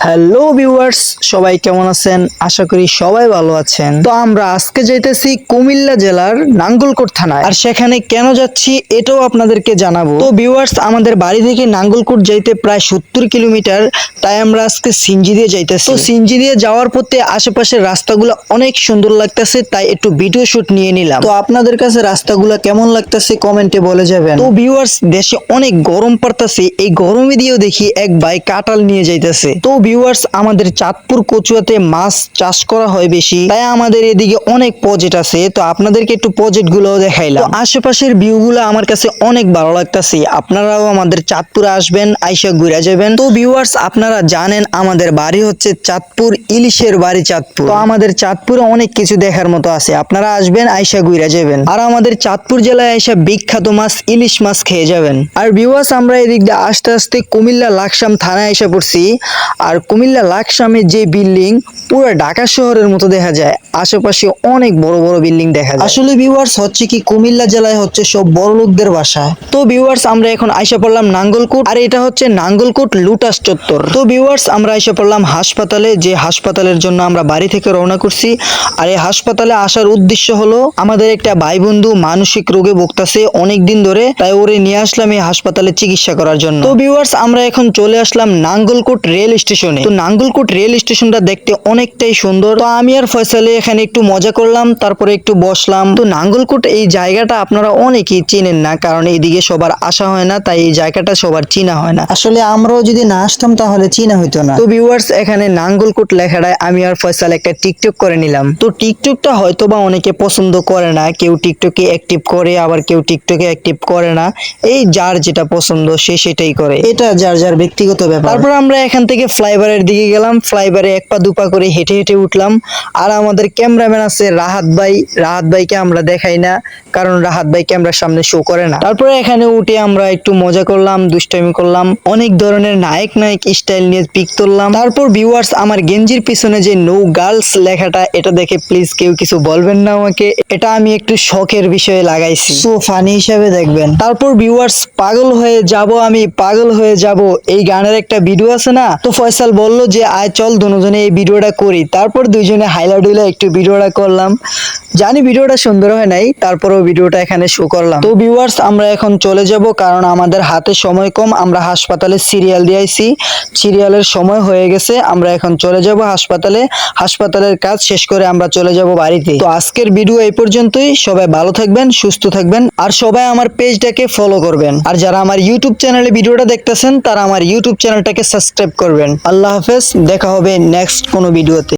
Hello viewers, সবাই কেমন আছেন? আশা করি সবাই ভালো আছেন। তো আমরা আজকে যাইতেছি কুমিল্লা জেলার নাঙ্গলকোট থানায়। আর সেখানে কেন যাচ্ছি এটাও আপনাদেরকে জানাবো। তো ভিউয়ার্স, আমাদের বাড়ি থেকে নাঙ্গলকোট যাইতে প্রায় 70 কিলোমিটার, তাই আমরা আজকে সিনজি দিয়ে যাইতেছি। তো সিনজি দিয়ে যাওয়ার পথে আশেপাশের রাস্তাগুলো অনেক সুন্দর লাগতেছে, তাই একটু ভিডিও শুট নিয়ে নিলাম। তো আপনাদের কাছে রাস্তাগুলো কেমন লাগতেছে কমেন্টে বলে যাবেন। তো ভিউয়ার্স, দেশে অনেক গরম পড়তেছে, এই গরমে দিয়েও দেখি এক ভাই কাঁঠাল নিয়ে যাইতেছে। তো ভিউয়ার্স, আমাদের চাঁদপুর কচুয়াতে মাছ চাষ করা হয় বেশি, তাই আমাদের এদিকে অনেক প্রজেক্ট আছে। তো আপনাদেরকে একটু প্রজেক্ট গুলো দেখাইলাম। তো আশেপাশের ভিউ গুলো আমার কাছে অনেক ভালো লাগতেছে। আপনারাও আমাদের চাঁদপুরে আসবেন, আইসা ঘুরে যাবেন। তো ভিউয়ার্স, আপনারা জানেন আমাদের বাড়ি হচ্ছে চাঁদপুর, ইলিশের বাড়ি চাঁদপুর। তো আমাদের চাঁদপুরে অনেক কিছু দেখার মতো আছে, আপনারা আসবেন, আইসা ঘুরে যাবেন। আর আমাদের চাঁদপুর জেলায় আইসা বিখ্যাত মাছ ইলিশ মাছ খেয়ে যাবেন। আর ভিউয়ার্স, আমরা এদিক দিয়ে আস্তে আস্তে কুমিল্লা লাকসাম থানায় এসে পড়ছি। আর কুমিল্লা লাকসামের যে বিল্ডিং পুরো ঢাকা শহরের মতো দেখা যায়, আশেপাশে অনেক বড় বড় বিল্ডিং দেখা যায়। আসলে ভিউয়ার্স, হচ্ছে কি কুমিল্লা জেলায় হচ্ছে সব বড় লোকদের বাসা। তো ভিউয়ার্স, আমরা এখন আইসা পড়লাম নাঙ্গলকোট, আর এটা হচ্ছে নাঙ্গলকোট লুটাস চত্বর। তো ভিউয়ার্স, আমরা আইসা পড়লাম হাসপাতালে, যে হাসপাতালের জন্য আমরা বাড়ি থেকে রওনা করছি। আর এই হাসপাতালে আসার উদ্দেশ্য হলো আমাদের একটা ভাই বন্ধু মানসিক রোগে ভুগতেছে অনেক দিন ধরে, তাই ওরে নিয়ে আসলাম এই হাসপাতালে চিকিৎসা করার জন্য। তো ভিউয়ার্স, আমরা এখন চলে আসলাম নাঙ্গলকোট রেল স্টেশনে। তো নাঙ্গলকোট রেল স্টেশনটা দেখতে অনেকটাই সুন্দর। তো আমি আর ফয়সালে এখানে একটু মজা করলাম, তারপরে একটু বসলাম। তো নাঙ্গলকোট এই জায়গাটা আপনারা অনেকেই চেনেন না, কারণ এইদিকে সবার আসা হয় না, তাই এই জায়গাটা সবার চিনা হয় না। আসলে আমরাও যদি না আসতাম তাহলে চিনা হইতো না। তো ভিউয়ার্স, এখানে নাঙ্গলকোট লেখাটায় আমি আর ফয়সাল একটা টিকটক করে নিলাম। তো টিকটকটা হয়তো বা অনেকে পছন্দ করে না, কেউ টিকটকে অ্যাক্টিভ করে, আবার কেউ টিকটকে অ্যাক্টিভ করে না। এই যার যেটা পছন্দ সে সেটাই করে, এটা যার যার ব্যক্তিগত ব্যাপার। তারপর আমরা এখান থেকে ফ্লাইওভারের দিকে গেলাম, ফ্লাইওভারে এক পা দুপা করে হেঁটে হেঁটে উঠলাম। আর আমাদের ক্যামেরাম্যান আছে রাহাত ভাই, রাহাত ভাইকে আমরা দেখাই না, কারণ রাহাত ভাই ক্যামেরার সামনে শো করে না। তারপরে এখানে উঠে আমরা একটু মজা করলাম, দুষ্টামি করলাম, অনেক ধরনের নায়ক নায়ক স্টাইল নিয়ে পিক তুললাম। তারপর ভিউয়ার্স, আমার গেঞ্জির পিছনে যে নো গার্লস লেখাটা, এটা দেখে প্লিজ কেউ কিছু বলবেন না আমাকে, এটা আমি একটু শখের বিষয়ে লাগাইছি, সো ফানি হিসাবে দেখবেন। তারপর ভিউয়ার্স, পাগল হয়ে যাব আমি, পাগল হয়ে যাব, এই গানের একটা ভিডিও আছে না। তো ফয়সাল বলল যে আয় চল দুজনে এই ভিডিওটা করি। তারপর দুইজনে হাইলা ডুইলা একটু ভিডিওটা করলাম। জানি ভিডিওটা সুন্দর হয় নাই, তারপরও ভিডিওটা এখানে শো করলাম। তো ভিউয়ার্স, আমরা এখন চলে যাব, কারণ আমাদের হাতে সময় কম। আমরা হাসপাতালে সিরিয়াল দিয়েছি, সিরিয়ালের সময় হয়ে গেছে। আমরা এখন চলে যাব হাসপাতালে, হাসপাতালের কাজ শেষ করে আমরা চলে যাব বাড়িতে। তো আজকের ভিডিও এই পর্যন্তই। সবাই ভালো থাকবেন, সুস্থ থাকবেন, আর সবাই আমার পেজটাকে ফলো করবেন। আর যারা আমার ইউটিউব চ্যানেলে ভিডিওটা দেখতেছেন তারা আমার ইউটিউব চ্যানেলটাকে সাবস্ক্রাইব করবেন। আল্লাহ হাফেজ, দেখা হবে নেক্সট কোনো ভিডিওতে।